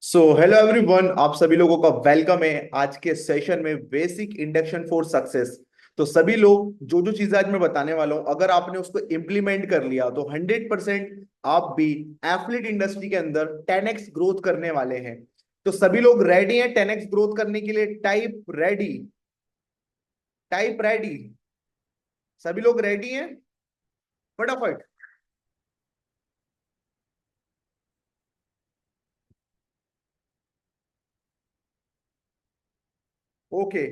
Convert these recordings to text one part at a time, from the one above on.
Hello everyone, आप सभी लोगों का वेलकम है आज के सेशन में बेसिक इंडक्शन फॉर सक्सेस। तो सभी लोग जो जो चीजें आज मैं बताने वाला हूं, अगर आपने उसको इम्प्लीमेंट कर लिया तो 100% आप भी एफिलिएट इंडस्ट्री के अंदर 10x ग्रोथ करने वाले हैं। तो सभी लोग रेडी हैं 10x ग्रोथ करने के लिए? Type ready, type ready. सभी लोग रेडी हैं? फटाफट। ओके,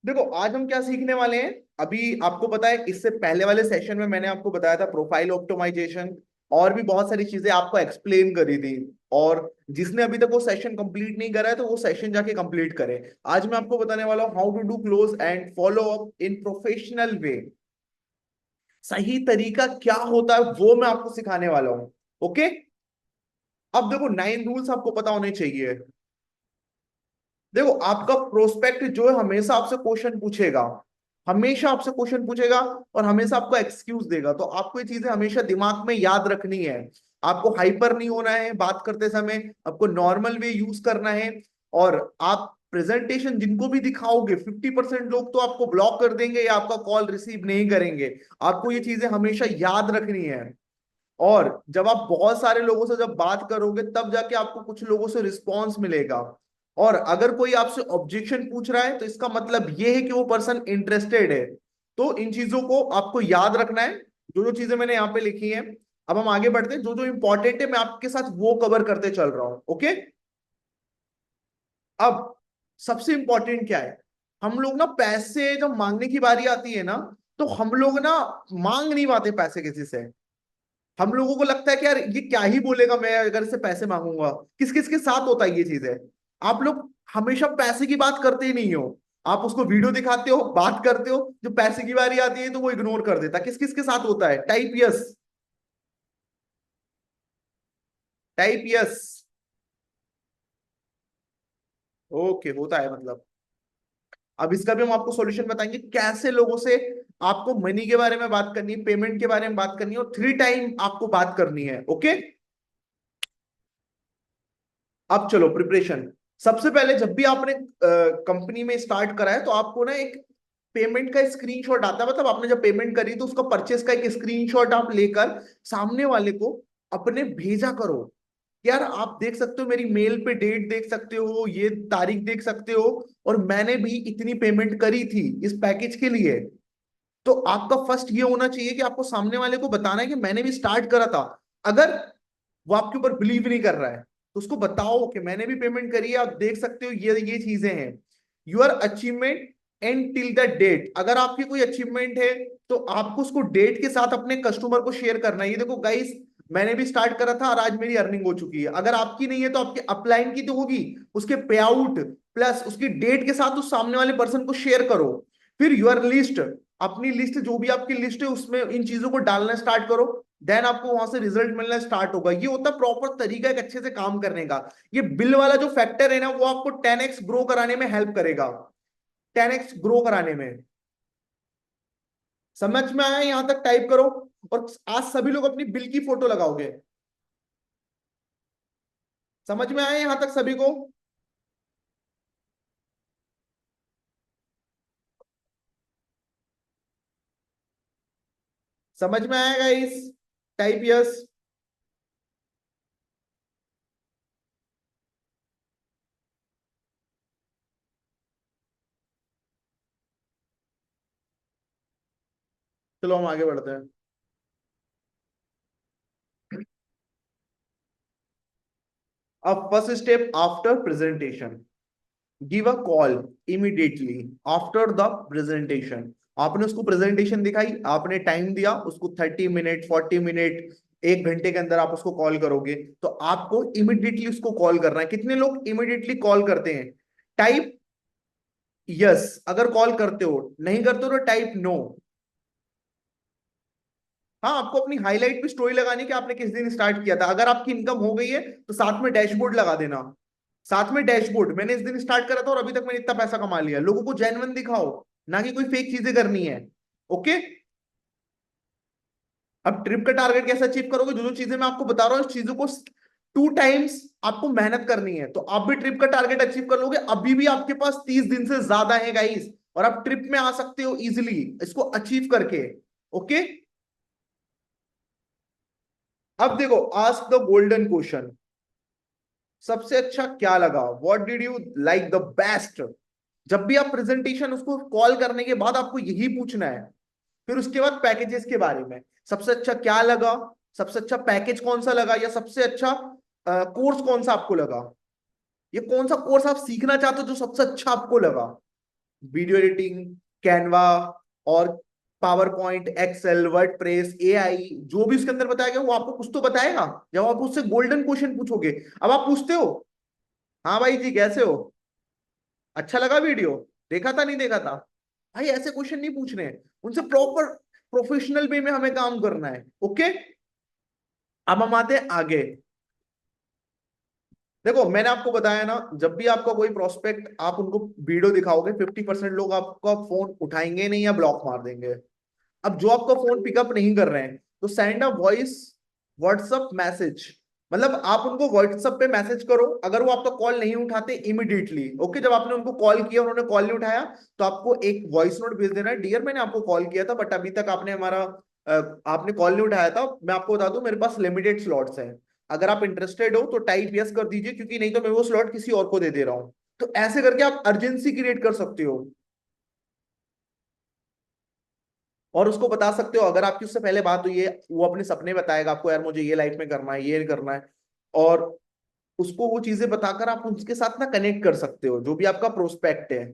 देखो आज हम क्या सीखने वाले हैं। अभी आपको पता है, इससे पहले वाले सेशन में मैंने आपको बताया था प्रोफाइल ऑप्टिमाइजेशन और भी बहुत सारी चीजें आपको एक्सप्लेन करी थी। और जिसने अभी तक वो सेशन कंप्लीट नहीं करा है तो वो सेशन जाके कंप्लीट करे। आज मैं आपको बताने वाला हूँ how to do close and follow up in professional way. सही तरीका क्या होता है वो मैं आपको सिखाने वाला हूँ। ओके। अब देखो 9 रूल्स आपको पता होने चाहिए। देखो, आपका प्रोस्पेक्ट जो है हमेशा आपसे क्वेश्चन पूछेगा, हमेशा आपसे क्वेश्चन पूछेगा और हमेशा आपको एक्सक्यूज देगा। तो आपको ये चीजें हमेशा दिमाग में याद रखनी है। आपको हाइपर नहीं होना है बात करते समय, आपको नॉर्मल वे यूज करना है। और आप प्रेजेंटेशन जिनको भी दिखाओगे 50% लोग तो आपको ब्लॉक कर देंगे या आपका कॉल रिसीव नहीं करेंगे। आपको ये चीजें हमेशा याद रखनी है। और जब आप बहुत सारे लोगों से जब बात करोगे तब जाके आपको कुछ लोगों से रिस्पॉन्स मिलेगा। और अगर कोई आपसे ऑब्जेक्शन पूछ रहा है तो इसका मतलब ये है कि वो पर्सन इंटरेस्टेड है। तो इन चीजों को आपको याद रखना है, जो जो चीजें मैंने यहाँ पे लिखी हैं। अब हम आगे बढ़ते हैं, जो जो इंपॉर्टेंट है मैं आपके साथ वो कवर करते चल रहा हूं। ओके। अब सबसे इंपॉर्टेंट क्या है, हम लोग ना पैसे जब मांगने की बारी आती है ना, तो हम लोग ना मांग नहीं पाते पैसे किसी से। हम लोगों को लगता है कि यार ये क्या ही बोलेगा, मैं अगर इससे पैसे मांगूंगा। किस किस के साथ होता है ये चीज है। आप लोग हमेशा पैसे की बात करते ही नहीं हो। आप उसको वीडियो दिखाते हो, बात करते हो, जो पैसे की बारी आती है तो वो इग्नोर कर देता है। किस किस के साथ होता है? Type yes, type yes. Okay, होता है मतलब। अब इसका भी हम आपको सॉल्यूशन बताएंगे कैसे लोगों से आपको मनी के बारे में बात करनी है, पेमेंट के बारे में बात करनी है और 3 टाइम आपको बात करनी है। ओके। अब चलो प्रिपरेशन। सबसे पहले जब भी आपने कंपनी में स्टार्ट करा है तो आपको ना एक पेमेंट का स्क्रीनशॉट आता है। मतलब आपने जब पेमेंट करी तो उसका परचेस का एक स्क्रीनशॉट आप लेकर सामने वाले को अपने भेजा करो। यार आप देख सकते हो, मेरी मेल पे डेट देख सकते हो, ये तारीख देख सकते हो, और मैंने भी इतनी पेमेंट करी थी इस पैकेज के लिए। तो आपका फर्स्ट ये होना चाहिए कि आपको सामने वाले को बताना है कि मैंने भी स्टार्ट करा था। अगर वो आपके ऊपर बिलीव नहीं कर रहा है तो उसको बताओ कि मैंने भी पेमेंट करी है, आप देख सकते हो ये चीजें हैं। Your achievement and till the date. अगर आपकी कोई अचीवमेंट है तो आपको उसको डेट के साथ अपने कस्टमर को शेयर करना है। ये देखो गाइस, मैंने भी स्टार्ट करा था और आज मेरी अर्निंग हो चुकी है। अगर आपकी नहीं है तो आपके अपलाइन की तो होगी, उसके पे आउट प्लस उसकी डेट के साथ उस सामने वाले पर्सन को शेयर करो। फिर यूर लिस्ट, अपनी लिस्ट जो भी आपकी लिस्ट है उसमें इन चीजों को डालना स्टार्ट करो। देन आपको वहां से रिजल्ट मिलना स्टार्ट होगा। ये होता है प्रॉपर तरीका एक अच्छे से काम करने का। ये बिल वाला जो फैक्टर है ना, वो आपको 10x ग्रो कराने में हेल्प करेगा। 10x ग्रो कराने में। समझ में आया? यहां तक टाइप करो। और आज सभी लोग अपनी बिल की फोटो लगाओगे। समझ में आया यहां तक सभी को? समझ में आएगा इस? Type yes. चलो हम आगे बढ़ते हैं। अब first step after presentation, give a call immediately after the presentation. आपने उसको प्रेजेंटेशन दिखाई, आपने टाइम दिया उसको 30 मिनट, 40 मिनट, 1 घंटे के अंदर आप उसको कॉल करोगे। तो आपको इमीडिएटली उसको कॉल करना है। कितने लोग इमीडिएटली कॉल करते हैं? टाइप यस अगर कॉल करते हो, नहीं करते हो तो टाइप नो। हाँ, आपको अपनी हाईलाइट पे स्टोरी लगानी कि आपने किस दिन स्टार्ट किया था। अगर आपकी इनकम हो गई है तो साथ में डैशबोर्ड लगा देना। साथ में डैशबोर्ड, मैंने इस दिन स्टार्ट करा था और अभी तक मैंने इतना पैसा कमा लिया। लोगों को जेन्युइन दिखाओ, ना कि कोई फेक चीजें करनी है। ओके। अब ट्रिप का टारगेट कैसे अचीव करोगे? जो जो चीजें मैं आपको बता रहा हूँ, इस चीजों को 2 टाइम्स आपको मेहनत करनी है, तो आप भी ट्रिप का टारगेट अचीव कर लोगे। अभी भी आपके पास 30 दिन से ज्यादा है गाइस, और आप ट्रिप में आ सकते हो इजिली इसको अचीव करके। ओके। अब देखो, आस्क द गोल्डन क्वेश्चन। सबसे अच्छा क्या लगा? What did you like the best? जब भी आप प्रेजेंटेशन, उसको कॉल करने के बाद आपको यही पूछना है। फिर उसके बाद पैकेजेस के बारे में, सबसे अच्छा क्या लगा, सबसे अच्छा पैकेज कौन सा लगा, या सबसे अच्छा कोर्स कौन सा आपको लगा, ये कौन सा कोर्स आप सीखना चाहते हो जो सबसे अच्छा आपको लगा। वीडियो एडिटिंग, कैनवा, और PowerPoint, Excel, WordPress, AI, जो भी उसके अंदर बताया गया वो आपको कुछ तो बताएगा जब आप उससे गोल्डन क्वेश्चन पूछोगे। अब आप पूछते हो, हाँ भाई जी कैसे हो, अच्छा लगा वीडियो, देखा था नहीं देखा था। भाई ऐसे क्वेश्चन नहीं पूछने हैं, उनसे प्रॉपर प्रोफेशनल वे में हमें काम करना है। ओके। अब हम आते हैं आगे। देखो मैंने आपको बताया ना, जब भी आपका कोई प्रोस्पेक्ट, आप उनको वीडियो दिखाओगे, 50% लोग आपका फोन उठाएंगे नहीं या ब्लॉक मार देंगे। अब जो आपका फोन पिकअप नहीं कर रहे हैं, तो send a voice WhatsApp message. मतलब आप उनको व्हाट्सएप पे मैसेज करो, अगर वो आपका कॉल नहीं उठाते इमिडिएटली। ओके, जब आपने उनको कॉल किया, उन्होंने कॉल नहीं उठाया, तो आपको एक वॉइस नोट भेज देना है, डियर मैंने आपको कॉल किया था बट अभी तक आपने आपने कॉल नहीं उठाया था। मैं आपको बता दूं, मेरे पास लिमिटेड स्लॉट्स हैं, अगर आप इंटरेस्टेड हो तो टाइप यस कर दीजिए, क्योंकि नहीं तो मैं वो स्लॉट किसी और को दे दे रहा हूँ। तो ऐसे करके आप अर्जेंसी क्रिएट कर सकते हो, और उसको बता सकते हो, अगर आपकी उससे पहले बात हुई है, वो अपने सपने बताएगा आपको, यार मुझे ये लाइफ में करना है, ये करना है। और उसको वो चीजें बताकर आप उसके साथ ना कनेक्ट कर सकते हो, जो भी आपका प्रोस्पेक्ट है।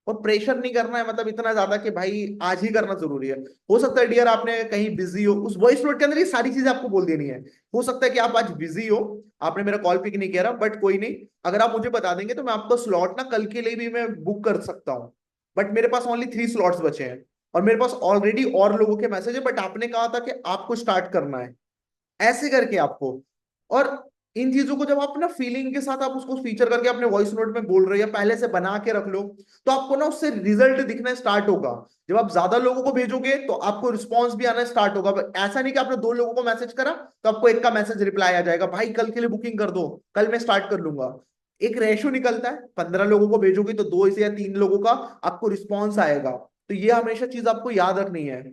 और प्रेशर नहीं करना है, मतलब इतना ज्यादा कि भाई आज ही करना जरूरी है। हो सकता है डियर आपने कहीं बिजी हो, उस वॉइस नोट के अंदर ये सारी चीजें आपको बोल देनी है। हो सकता है कि आप आज बिजी हो, आपने मेरा कॉल पिक नहीं किया रहा, बट कोई नहीं, अगर आप मुझे बता देंगे तो मैं आपका स्लॉट ना कल के लिए भी मैं बुक कर सकता हूँ। बट मेरे पास ओनली 3 स्लॉट्स बचे हैं, और मेरे पास ऑलरेडी और लोगों के मैसेज है, बट आपने कहा था कि आपको स्टार्ट करना है, ऐसे करके आपको। और इन चीजों को जब आप ना फीलिंग के साथ आप उसको फीचर करके अपने वॉइस नोट में बोल रहे हो, या पहले से बना के रख लो, तो आपको ना उससे रिजल्ट दिखना स्टार्ट होगा। जब आप ज्यादा लोगों को भेजोगे तो आपको रिस्पॉन्स भी आना स्टार्ट होगा। ऐसा नहीं कि आपने 2 लोगों को मैसेज करा तो आपको एक का मैसेज रिप्लाई आ जाएगा, भाई कल के लिए बुकिंग कर दो, कल मैं स्टार्ट कर लूंगा। एक रेशो निकलता है, 15 लोगों को भेजोगे तो 2 से या 3 लोगों का आपको रिस्पॉन्स आएगा। तो ये हमेशा चीज आपको याद रखनी है।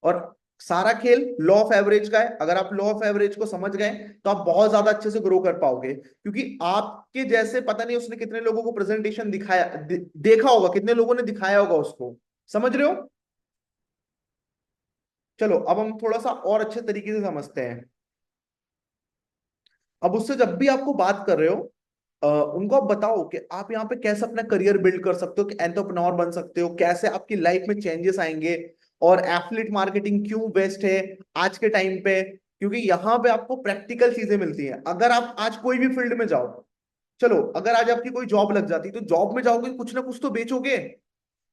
और सारा खेल लॉ ऑफ एवरेज का है, अगर आप लॉ ऑफ एवरेज को समझ गए तो आप बहुत ज्यादा अच्छे से ग्रो कर पाओगे, क्योंकि आपके जैसे पता नहीं उसने कितने लोगों को प्रेजेंटेशन दिखाया, देखा होगा, कितने लोगों ने दिखाया होगा उसको। समझ रहे हो? चलो अब हम थोड़ा सा और अच्छे तरीके से समझते हैं। अब उससे जब भी आपको बात कर रहे हो, उनको आप बताओ कि आप यहाँ पे कैसे अपना करियर बिल्ड कर सकते हो, कि एंटरप्रेन्योर बन सकते हो, कैसे आपकी लाइफ में चेंजेस आएंगे, और एफिलिएट मार्केटिंग क्यों बेस्ट है आज के टाइम पे। क्योंकि यहाँ पे आपको प्रैक्टिकल चीजें मिलती हैं। अगर आप आज कोई भी फील्ड में जाओ, चलो अगर आज आपकी कोई जॉब लग जाती तो जॉब में जाओगे, कुछ ना कुछ तो बेचोगे।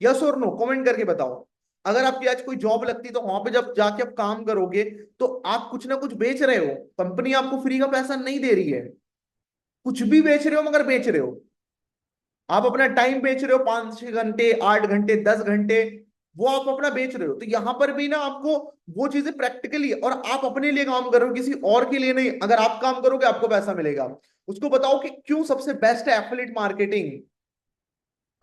यस और नो कमेंट करके बताओ। अगर आपकी आज कोई जॉब लगती तो वहां पे जब जाके आप काम करोगे, तो आप कुछ ना कुछ बेच रहे हो, कंपनी आपको फ्री का पैसा नहीं दे रही है, कुछ भी बेच रहे हो मगर बेच रहे हो। आप अपना टाइम बेच रहे हो, 5-6 घंटे, 8 घंटे, 10 घंटे, वो आप अपना बेच रहे हो। तो यहां पर भी ना आपको वो चीजें प्रैक्टिकली, और आप अपने लिए काम कर रहे हो, किसी और के लिए नहीं। अगर आप काम करोगे आपको पैसा मिलेगा। उसको बताओ कि क्यों सबसे बेस्ट है एफिलिएट मार्केटिंग।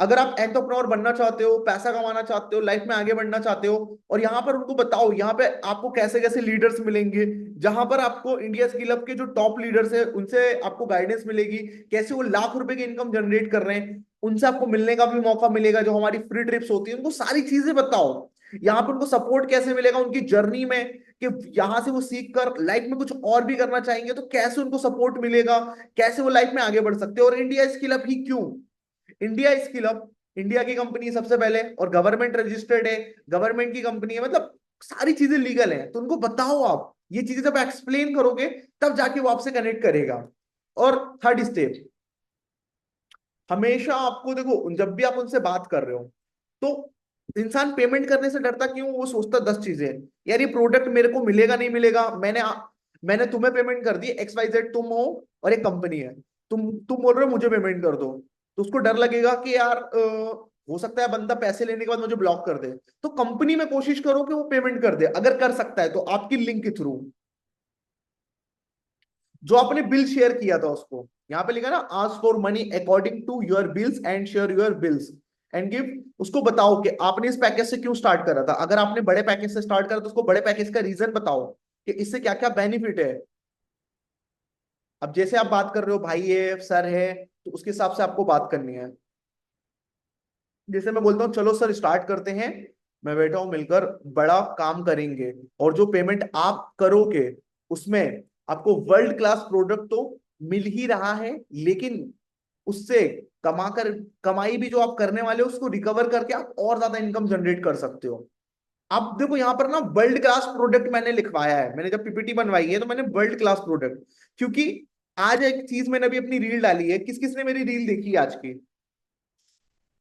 अगर आप एंटरप्रेन्योर बनना चाहते हो, पैसा कमाना चाहते हो, लाइफ में आगे बढ़ना चाहते हो, और यहाँ पर उनको बताओ यहाँ पे आपको कैसे कैसे लीडर्स मिलेंगे, जहां पर आपको इंडिया स्किल हब के जो टॉप लीडर्स है उनसे आपको गाइडेंस मिलेगी, कैसे वो लाख रुपए की इनकम जनरेट कर रहे हैं, उनसे आपको मिलने का भी मौका मिलेगा, जो हमारी फ्री ट्रिप्स होती है, उनको सारी चीजें बताओ। यहाँ पर उनको सपोर्ट कैसे मिलेगा उनकी जर्नी में, कि यहाँ से वो सीख कर लाइफ में कुछ और भी करना चाहेंगे तो कैसे उनको सपोर्ट मिलेगा, कैसे वो लाइफ में आगे बढ़ सकते हैं। और इंडिया स्किल हब ही क्यों? इंडिया स्किल अप इंडिया की कंपनी है सबसे पहले, और गवर्नमेंट रजिस्टर्ड है, गवर्नमेंट की कंपनी है, मतलब सारी चीजें लीगल हैं। तो उनको बताओ, आप ये चीजें जब एक्सप्लेन करोगे तब जाके वो आपसे कनेक्ट करेगा। और थर्ड स्टेप, हमेशा आपको देखो, जब भी आप उनसे बात कर रहे हो, तो इंसान पेमेंट करने से डरता क्यों? वो सोचता 10 चीजें, यार ये प्रोडक्ट मेरे को मिलेगा नहीं मिलेगा, मैंने तुम्हें पेमेंट कर दी, XYZ तुम हो और एक कंपनी है, तुम बोल रहे हो मुझे पेमेंट कर दो, तो उसको डर लगेगा कि यार हो सकता है बंदा पैसे लेने के बाद मुझे ब्लॉक कर दे, तो कंपनी में कोशिश करो कि वो पेमेंट कर दे, अगर कर सकता है तो आपकी लिंक के थ्रू। जो आपने बिल शेयर किया था उसको, यहाँ पे लिखा ना, ask for money according to your bills and share your bills and give. उसको बताओ कि आपने इस पैकेज से क्यों स्टार्ट करा था, अगर आपने बड़े पैकेज से स्टार्ट करा तो उसको बड़े पैकेज का रीजन बताओ कि इससे क्या क्या बेनिफिट है। अब जैसे आप बात कर रहे हो भाई है सर है, तो उसके हिसाब से आपको बात करनी है। जैसे मैं बोलता हूँ चलो सर स्टार्ट करते हैं, मैं बैठा हूं मिलकर बड़ा काम करेंगे, और जो पेमेंट आप करोगे उसमें आपको वर्ल्ड क्लास प्रोडक्ट तो मिल ही रहा है, लेकिन उससे कमाकर, कमाई भी जो आप करने वाले हो उसको रिकवर करके आप और ज्यादा इनकम जनरेट कर सकते हो। आप देखो यहाँ पर ना वर्ल्ड क्लास प्रोडक्ट मैंने लिखवाया है, मैंने जब पीपीटी बनवाई है तो मैंने वर्ल्ड क्लास प्रोडक्ट, क्योंकि आज एक चीज मैंने अभी अपनी रील डाली है, किस किस ने मेरी रील देखी है आज की,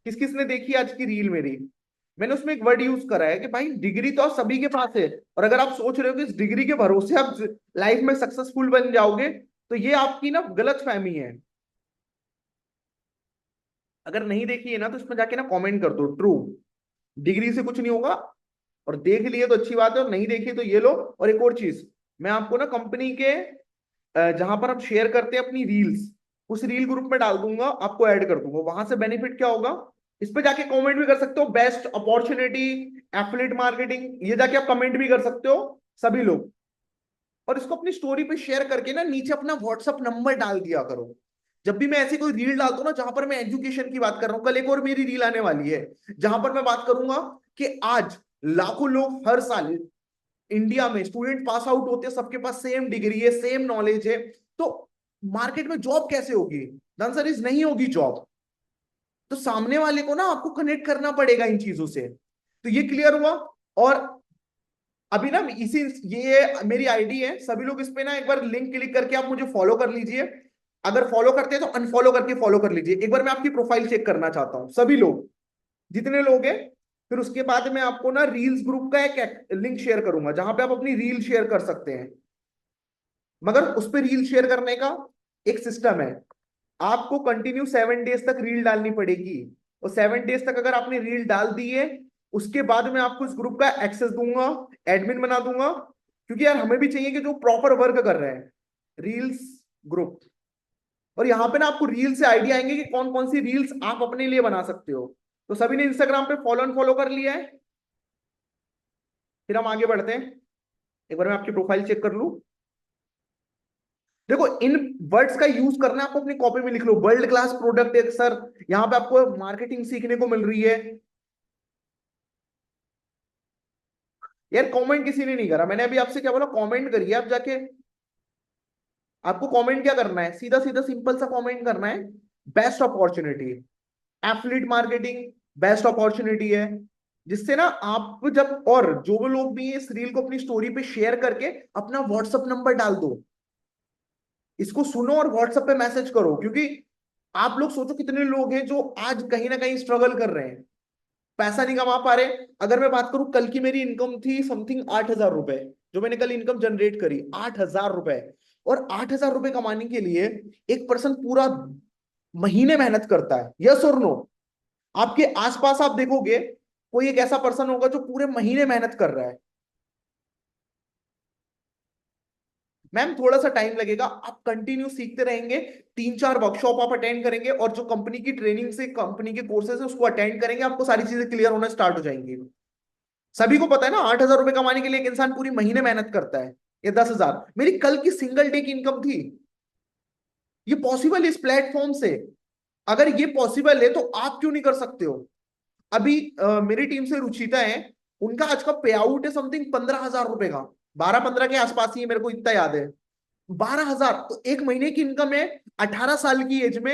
किस किस ने देखी आज की रील मेरी। मैंने उसमें एक वर्ड यूज करा है कि भाई डिग्री तो आप सभी के पास है, और अगर आप सोच रहे हो कि इस डिग्री के भरोसे आप लाइफ में सक्सेसफुल बन जाओगे, तो ये आपकी ना गलत फहमी है। अगर नहीं देखी है ना तो इसमें जाके ना कमेंट कर दो ट्रू, डिग्री से कुछ नहीं होगा, और देख लिए तो अच्छी बात है, और नहीं देखी तो ये लो। और एक और चीज, मैं आपको ना कंपनी के जहां पर हम शेयर करते हैं अपनी रील्स, उस रील ग्रुप में डाल दूंगा, आपको ऐड कर दूंगा। वहां से बेनिफिट क्या होगा, इस पे जाके कमेंट भी कर सकते हो, बेस्ट अपॉर्चुनिटी एफिलिएट मार्केटिंग, ये जाके आप कमेंट भी कर सकते हो सभी लोग। और इसको अपनी स्टोरी पे शेयर करके ना नीचे अपना व्हाट्सअप नंबर डाल दिया करो। जब भी मैं ऐसी कोई रील डालता हूँ ना जहां पर मैं एजुकेशन की बात कर रहा हूँ, कल एक और मेरी रील आने वाली है जहां पर मैं बात करूंगा कि आज लाखों लोग हर साल इंडिया में स्टूडेंट पास आउट होते हैं, सबके पास सेम डिग्री है, सेम नॉलेज है, तो मार्केट में जॉब कैसे होगी? द आंसर इज नहीं होगी जॉब। तो सामने वाले को ना आपको कनेक्ट करना पड़ेगा इन चीजों से। तो ये क्लियर हुआ। और अभी ना इसी, ये मेरी आईडी है, सभी लोग इस पे ना एक बार लिंक क्लिक करके आप मुझे फॉलो कर लीजिए। अगर फॉलो करते हैं तो अनफॉलो करके फॉलो कर लीजिए। एक बार मैं आपकी प्रोफाइल चेक करना चाहता हूँ, सभी लोग, जितने लोग हैं। फिर उसके बाद मैं आपको ना रील्स ग्रुप का एक लिंक शेयर करूंगा जहां पे आप अपनी रील शेयर कर सकते हैं। मगर उस पर रील शेयर करने का एक सिस्टम है, आपको कंटिन्यू 7 डेज तक रील डालनी पड़ेगी। और 7 डेज तक अगर आपने रील डाल दी है, उसके बाद मैं आपको इस ग्रुप का एक्सेस दूंगा, एडमिन बना दूंगा, क्योंकि यार हमें भी चाहिए कि जो प्रॉपर वर्क कर रहे हैं। रील्स ग्रुप, और यहाँ पे ना आपको रील से आइडिया आएंगे कि कौन कौन सी रील्स आप अपने लिए बना सकते हो। तो सभी ने इंस्टाग्राम पे फॉलो एंड फॉलो कर लिया है। फिर हम आगे बढ़ते हैं, एक बार मैं आपकी प्रोफाइल चेक कर लूं। देखो इन वर्ड्स का यूज करना है, आपको अपनी कॉपी में लिख लो, वर्ल्ड क्लास प्रोडक्ट है सर, यहाँ पे आपको मार्केटिंग सीखने को मिल रही है। यार कमेंट किसी ने नहीं करा, मैंने अभी आपसे क्या बोला, कमेंट करिए आप जाके। आपको कमेंट क्या करना है, सीधा सीधा सिंपल सा कमेंट करना है, best opportunity, affiliate marketing best opportunity है। जिससे ना आप जब, और जो भी लोग भी इस रील को अपनी स्टोरी पे शेयर करके अपना व्हाट्सअप नंबर डाल दो, इसको सुनो और व्हाट्सएप पे मैसेज करो। क्योंकि आप लोग सोचो कितने लोग हैं जो आज कहीं ना कहीं स्ट्रगल कर रहे हैं, पैसा नहीं कमा पा रहे। अगर मैं बात करूं, कल की मेरी इनकम थी समथिंग 8,000 रुपए, जो मैंने कल इनकम जनरेट करी 8,000 रुपए। और 8,000 रुपए कमाने के लिए एक पर्सन पूरा महीने मेहनत करता है, यस और नो? आपके आसपास आप देखोगे कोई एक ऐसा पर्सन होगा जो पूरे महीने मेहनत कर रहा है। मैम थोड़ा सा टाइम लगेगा, आप कंटिन्यू सीखते रहेंगे, 3-4 वर्कशॉप आप अटेंड करेंगे, और जो कंपनी की ट्रेनिंग से, कंपनी के कोर्सेज है उसको अटेंड करेंगे, आपको सारी चीजें क्लियर होना स्टार्ट हो जाएंगी। सभी को पता है ना 8,000 रुपए कमाने के लिए एक इंसान पूरी महीने मेहनत करता है, या 10,000। मेरी कल की सिंगल डे की इनकम थी। ये पॉसिबल है इस प्लेटफॉर्म से। अगर ये पॉसिबल है तो आप क्यों नहीं कर सकते हो? अभी मेरी टीम से रुचिता है, उनका आज का पे आउट है समथिंग 15,000 रुपए का, 12-15 के आसपास ही है, मेरे को इतना याद है। 12,000 तो एक महीने की इनकम है। 18 साल की एज में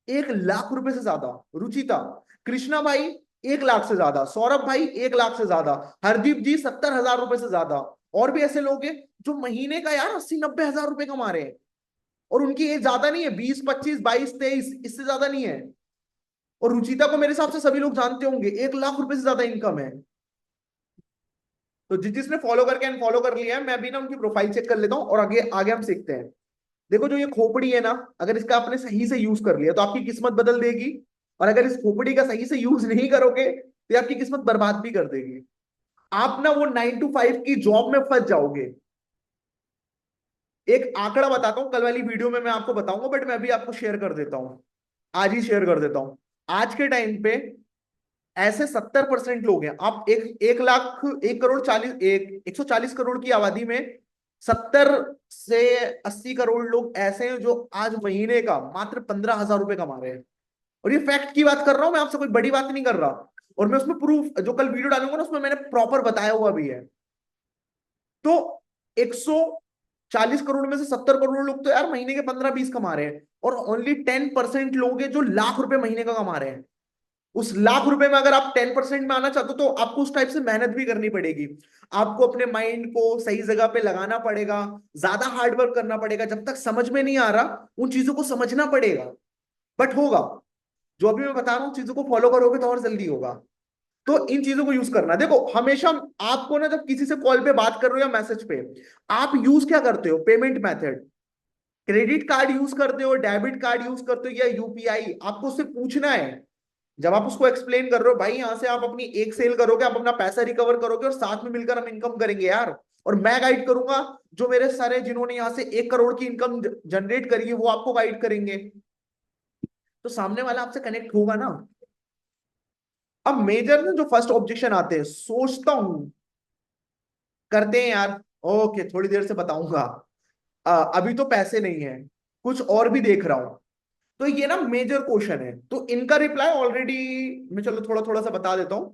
1 लाख रुपए से ज्यादा रुचिता, कृष्णा भाई 1 लाख से ज्यादा, सौरभ भाई 1 लाख से ज्यादा, हरदीप जी 70,000 रुपए से ज्यादा। और भी ऐसे लोग हैं जो महीने का यार 80-90 हजार रुपए कमा रहे हैं, और उनकी एज ज्यादा नहीं है, 20, 25, 22, 23, इससे ज्यादा नहीं है। और रुचिता को मेरे हिसाब से सभी लोग जानते होंगे, 1 लाख रुपए से ज्यादा इनकम है। तो जिसने फॉलो करके अनफॉलो कर लिया है, मैं अभी ना उनकी प्रोफाइल चेक कर लेता हूँ और आगे आगे हम सीखते हैं। देखो जो ये खोपड़ी है ना, अगर इसका आपने सही से यूज कर लिया तो आपकी किस्मत बदल देगी। और अगर इस खोपड़ी का सही से यूज नहीं करोगे तो ये आपकी किस्मत बर्बाद भी कर देगी। आप ना वो 9 to 5 की जॉब में फंस जाओगे। एक आंकड़ा बताता हूं, कल वाली वीडियो में मैं आपको बताऊंगा, बट मैं अभी आपको शेयर कर देता हूं, आज ही शेयर कर देता हूं। आज के टाइम पे ऐसे 70% लोग हैं। आप एक लाख 1 करोड़ 40 एक 140 करोड़ की आबादी में 70 से 80 करोड़ लोग ऐसे हैं जो आज महीने का मात्र 15,000 रुपए कमा रहे हैं। और ये फैक्ट की बात कर रहा हूं मैं आपसे, कोई बड़ी बात नहीं कर रहा। और मैं उसमें प्रूफ, जो कल वीडियो डालूंगा ना, उसमें मैंने प्रॉपर बताया हुआ भी है। तो 140 करोड़ में से 70 करोड़ लोग तो यार महीने के 15-20 कमा रहे हैं, और ओनली 10% लोग हैं जो लाख रुपए महीने का कमा रहे हैं। उस लाख रुपए में अगर आप 10% में आना चाहते हो तो आपको उस टाइप से मेहनत भी करनी पड़ेगी। आपको अपने माइंड को सही जगह पे लगाना पड़ेगा, ज्यादा हार्ड वर्क करना पड़ेगा। जब तक समझ में नहीं आ रहा उन चीजों को समझना पड़ेगा, बट होगा। जो अभी मैं बता रहा हूँ चीजों को फॉलो करोगे तो और जल्दी होगा। तो इन चीजों को यूज करना। देखो हमेशा आपको ना, जब किसी से कॉल पे बात कर रहे हो या मैसेज पे, आप यूज क्या करते हो? Payment method, credit card use करते हो, डेबिट कार्ड यूज करते हो या यूपीआई? आपको उससे पूछना है। जब आप उसको एक्सप्लेन कर रहे हो, भाई यहां से आप अपनी एक सेल करोगे, आप अपना पैसा रिकवर करोगे, और साथ में मिलकर हम इनकम करेंगे यार। और मैं गाइड करूंगा, जो मेरे सारे जिन्होंने यहां से 1 करोड़ की इनकम जनरेट करी है वो आपको गाइड करेंगे। तो सामने वाला आपसे कनेक्ट होगा ना। अब मेजर ना जो फर्स्ट ऑब्जेक्शन आते हैं, सोचता हूं, करते हैं यार, ओके थोड़ी देर से बताऊंगा, अभी तो पैसे नहीं है, कुछ और भी देख रहा हूं। तो ये ना मेजर क्वेश्चन है, तो इनका रिप्लाई ऑलरेडी मैं चलो थोड़ा थोड़ा सा बता देता हूं।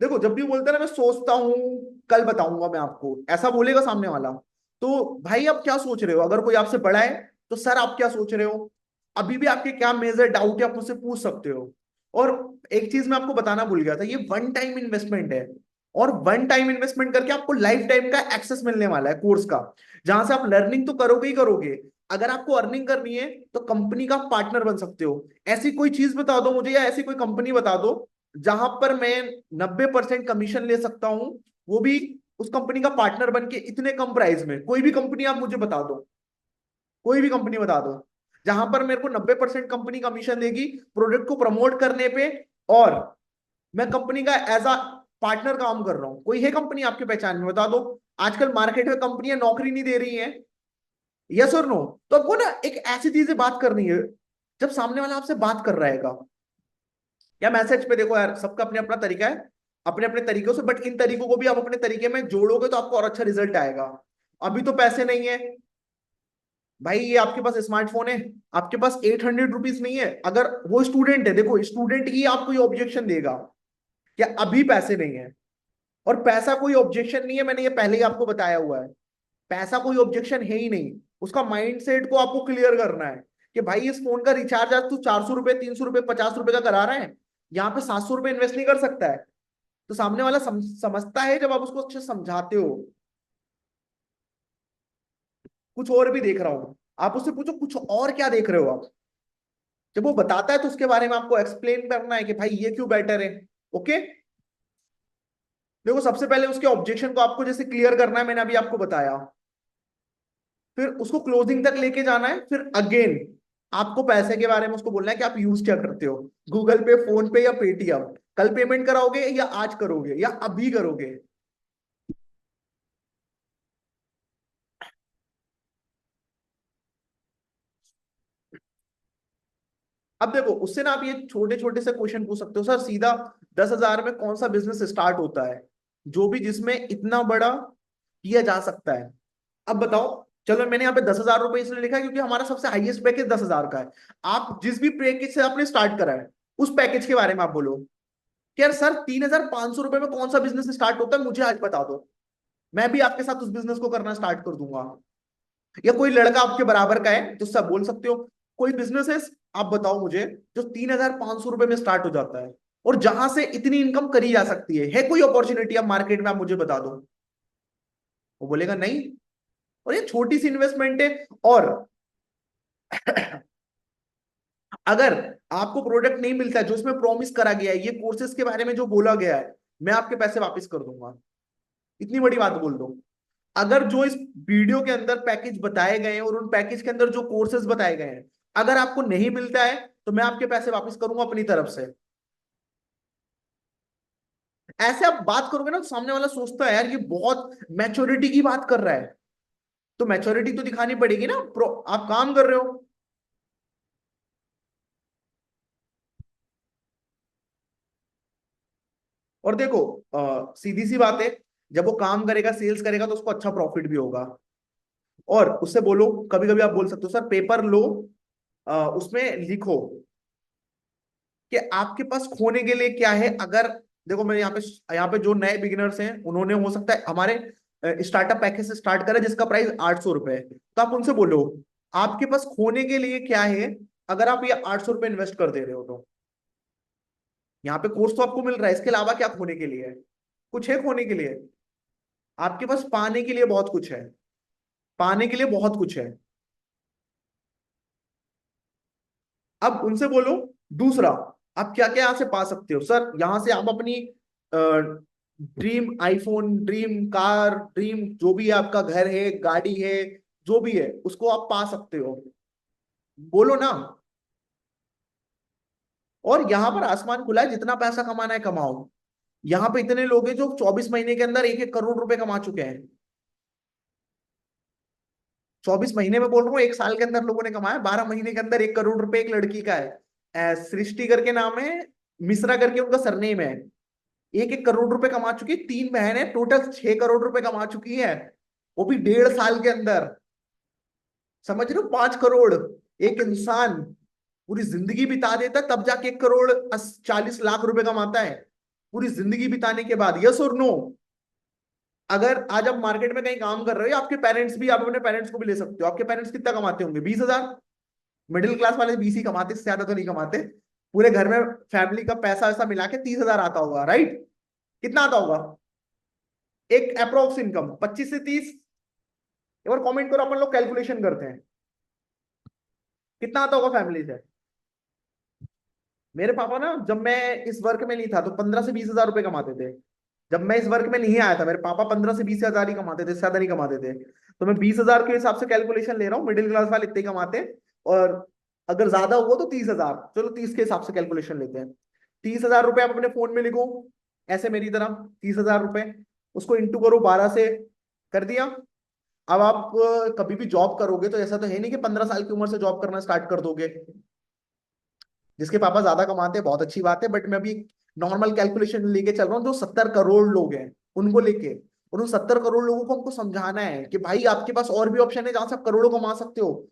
देखो जब भी बोलते हैं ना मैं सोचता हूं, कल बताऊंगा मैं आपको, ऐसा बोलेगा सामने वाला, तो भाई आप क्या सोच रहे हो? अगर कोई आपसे बड़ा है तो सर आप क्या सोच रहे हो? अभी भी आपके क्या मेजर डाउट है आप मुझसे पूछ सकते हो। और एक चीज मैं आपको बताना भूल गया था, ये वन टाइम इन्वेस्टमेंट है। और वन टाइम इन्वेस्टमेंट करके आपको लाइफ टाइम का एक्सेस मिलने वाला है कोर्स का, जहां से आप लर्निंग तो करोगे ही करोगे। अगर आपको अर्निंग करनी है तो कंपनी का पार्टनर बन सकते हो। ऐसी कोई चीज बता दो मुझे, या ऐसी कोई कंपनी बता दो जहां पर मैं 90% कमीशन ले सकता हूं, वो भी उस कंपनी का पार्टनर बन के इतने कम प्राइस में। कोई भी कंपनी आप मुझे बता दो, कोई भी कंपनी बता दो जहां पर मेरे को 90% कंपनी कमीशन देगी प्रोडक्ट को प्रमोट करने पे, और मैं कंपनी का एज अ पार्टनर काम कर रहा हूं। कोई है कंपनी आपके पहचान में? बता दो। आजकल मार्केट में कंपनियां नौकरी नहीं दे रही हैं, यस और नो? तो आपको ना एक ऐसी चीज से बात करनी है, जब सामने वाला आपसे बात कर रहा है, या मैसेज पे, देखो यार सबका अपने अपना तरीका है, अपने अपने तरीकों से, बट इन तरीकों को भी आप अपने तरीके में जोड़ोगे तो आपको और अच्छा रिजल्ट आएगा। अभी तो पैसे नहीं है भाई, ये आपके पास स्मार्टफोन है, आपके पास 800 रुपीज नहीं है। अगर वो स्टूडेंट है, देखो स्टूडेंट ही आपको ये ऑब्जेक्शन देगा कि अभी पैसे नहीं है। और पैसा कोई ऑब्जेक्शन नहीं है, मैंने ये पहले ही आपको बताया हुआ है। पैसा कोई ऑब्जेक्शन है ही नहीं। उसका माइंडसेट को आपको क्लियर करना है कि भाई इस फोन का रिचार्ज आज तू 400 रुपए, 300 रुपए, 50 रुपए का करा रहा है, यहाँ पे 700 रुपए इन्वेस्ट नहीं कर सकता है। तो सामने वाला समझता है जब आप उसको अच्छे से समझाते हो। कुछ और भी देख रहा हूं, आप उससे पूछो कुछ और क्या देख रहे हो आप। जब वो बताता है तो उसके बारे में आपको एक्सप्लेन करना है कि भाई ये क्यों बेटर है। ओके, देखो सबसे पहले उसके ऑब्जेक्शन को आपको जैसे क्लियर करना है, मैंने अभी आपको बताया। फिर उसको क्लोजिंग तक लेके जाना है। फिर अगेन आपको पैसे के बारे में उसको बोलना है कि आप यूज क्या करते हो, गूगल पे, फोन पे या पेटीएम। कल पेमेंट कराओगे या आज करोगे या अभी करोगे? अब देखो उससे ना आप ये छोटे छोटे से क्वेश्चन पूछ सकते हो, सर सीधा 10,000 में कौन सा बिजनेस स्टार्ट होता है जो भी जिसमें इतना बड़ा किया जा सकता है? अब बताओ। चलो मैंने यहाँ पे 10,000 रुपए इसलिए लिखा है क्योंकि हमारा सबसे हाईएस्ट पैकेज 10,000 का है। आप जिस भी पैकेज से आपने स्टार्ट करा है उस पैकेज के बारे में आप बोलो कि यार सर 3,500 रुपए में कौन सा बिजनेस स्टार्ट होता है, मुझे आज बता दो। मैं भी आपके साथ उस बिजनेस को करना स्टार्ट कर दूंगा। या कोई लड़का आपके बराबर का है तो सब बोल सकते हो, कोई बिजनेस है आप बताओ मुझे जो 3,500 रुपए में स्टार्ट हो जाता है और जहां से इतनी इनकम करी जा सकती है कोई अपॉर्चुनिटी आप मार्केट में, आप मुझे बता दो। वो बोलेगा नहीं, और ये छोटी सी इन्वेस्टमेंट है। और अगर आपको प्रोडक्ट नहीं मिलता है जो इसमें प्रॉमिस करा गया है, ये कोर्सेज के बारे में जो बोला गया है, मैं आपके पैसे वापस कर दूंगा। इतनी बड़ी बात बोल दो। अगर जो इस वीडियो के अंदर पैकेज बताए गए हैं और उन पैकेज के अंदर जो कोर्सेज बताए गए हैं, अगर आपको नहीं मिलता है तो मैं आपके पैसे वापस करूंगा अपनी तरफ से। ऐसे आप बात करोगे ना तो सामने वाला सोचता है यार ये बहुत मैच्योरिटी की बात कर रहा है। तो मैच्योरिटी तो दिखानी पड़ेगी ना, आप काम कर रहे हो। और देखो सीधी सी बात है, जब वो काम करेगा सेल्स करेगा तो उसको अच्छा प्रॉफिट भी होगा। और उससे बोलो, कभी कभी आप बोल सकते हो सर पेपर लो, उसमें लिखो कि आपके पास खोने के लिए क्या है। अगर देखो मैं यहाँ पे जो नए बिगिनर्स हैं उन्होंने हो सकता है हमारे स्टार्टअप पैकेज से स्टार्ट करें जिसका प्राइस 800 रुपए है, तो आप उनसे बोलो आपके पास खोने के लिए क्या है। अगर आप ये 800 रुपए इन्वेस्ट कर दे रहे हो तो यहाँ पे कोर्स तो आपको मिल रहा है, इसके अलावा क्या खोने के लिए है? कुछ है खोने के लिए? आपके पास पाने के लिए बहुत कुछ है, पाने के लिए बहुत कुछ है। अब उनसे बोलो दूसरा, आप क्या क्या यहां से पा सकते हो सर। यहां से आप अपनी dream iPhone, dream car, dream जो भी है, आपका घर है, गाड़ी है, जो भी है उसको आप पा सकते हो। बोलो ना। और यहाँ पर आसमान खुला है, जितना पैसा कमाना है कमाओ। यहाँ पे इतने लोग हैं जो 24 महीने के अंदर 1-1 करोड़ रुपए कमा चुके हैं। 24 महीने में बोल रहा हूँ, एक साल के अंदर लोगों ने कमाया, 12 महीने के अंदर 1 करोड़ रुपए एक लड़की का है। सृष्टि करके नाम है, मिश्रा करके उनका सरनेम है। 1-1 करोड़ रुपए कमा चुकी, 3 बहन है, टोटल 6 करोड़ रुपए कमा चुकी है, वो भी 1.5 साल के अंदर। समझ रहे हो? 5 करोड़ एक इंसान पूरी जिंदगी बिता देता है, तब जाके 1 करोड़ 40 लाख रुपए कमाता है, पूरी जिंदगी बिताने के बाद। यस और नो? अगर आज आप मार्केट में कहीं काम कर रहे हो, आपके पेरेंट्स भी, आप अपने पेरेंट्स को भी ले सकते हो। आपके पेरेंट्स कितना कमाते होंगे? 20,000। मिडिल क्लास वाले 20 ही कमाते, इससे ज्यादा तो नहीं कमाते। पूरे घर में फैमिली का पैसा वैसा मिला के 30,000 आता होगा, राइट? कितना आता होगा? एक अप्रोक्स इनकम 25 से 30। एक बार कमेंट करो, अपन लोग कैलकुलेशन करते हैं कितना आता होगा फैमिली से। मेरे पापा ना, जब मैं इस वर्क में नहीं था तो 15 से 20 हजार रुपए कमाते थे। जब मैं इस वर्क में नहीं आया था, मेरे पापा 15 से 20 हजार ही कमाते थे, इससे ज्यादा नहीं कमाते थे। तो मैं 20 हजार के हिसाब से कैलकुलेशन ले रहा हूँ, मिडिल क्लास वाले इतने ही कमाते हैं। और अगर ज्यादा हुआ तो 30 हजार, चलो 30 के हिसाब से कैलकुलेशन लेते हैं। 30 हजार रुपए आप अपने फोन में लिखो, ऐसे मेरी तरह 30 हजार रुपए, उसको इंटू करो 12 से, कर दिया। अब आप कभी भी जॉब करोगे तो ऐसा तो है नहीं कि 15 साल की उम्र से जॉब करना स्टार्ट कर दोगे। जिसके पापा ज्यादा कमाते हैं बहुत अच्छी बात है, बट मैं अभी नॉर्मल कैलकुलेशन लेके चल रहा हूँ, जो 70 करोड़ लोग हैं उनको लेके। और उन 70 करोड़ लोगों को हमको समझाना है कि भाई आपके पास और भी ऑप्शन है जहां से आप करोड़ों कमा सकते हो।